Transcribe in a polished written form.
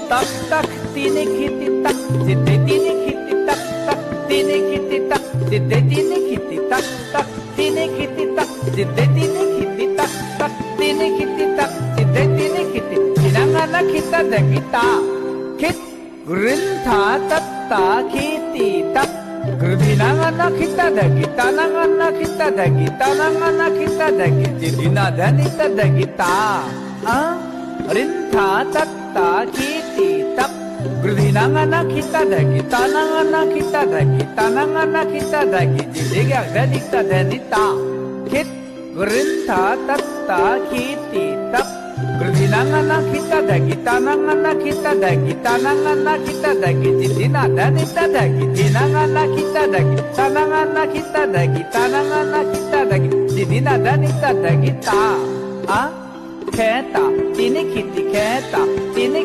tak tak tini kiti tak jite tini kiti tak tak tini kiti tak jite tini kiti tak tak tini kiti tak jite tini kiti tak tak tini kiti tak jite tini kiti pinanganak kita dagita kit rinta tatta kiti tak pinanganak kita dagita nanganak kita dagita nanganak kita dagita dinadhanita dagita rinta tatta kiti tak Gurdinanganak kita dagi, tananganak kita dagi, tananganak kita dagi, jidigak dadikta danita, kit, gurinta tatta kiti tak. Gurdinanganak kita dagi, tananganak kita dagi, tananganak kita dagi, jidina danita dagi, dinanganak kita dagi, tananganak kita dagi, tananganak kita dagi, jidina danita dagi ta, keta, tini kiti keta, tini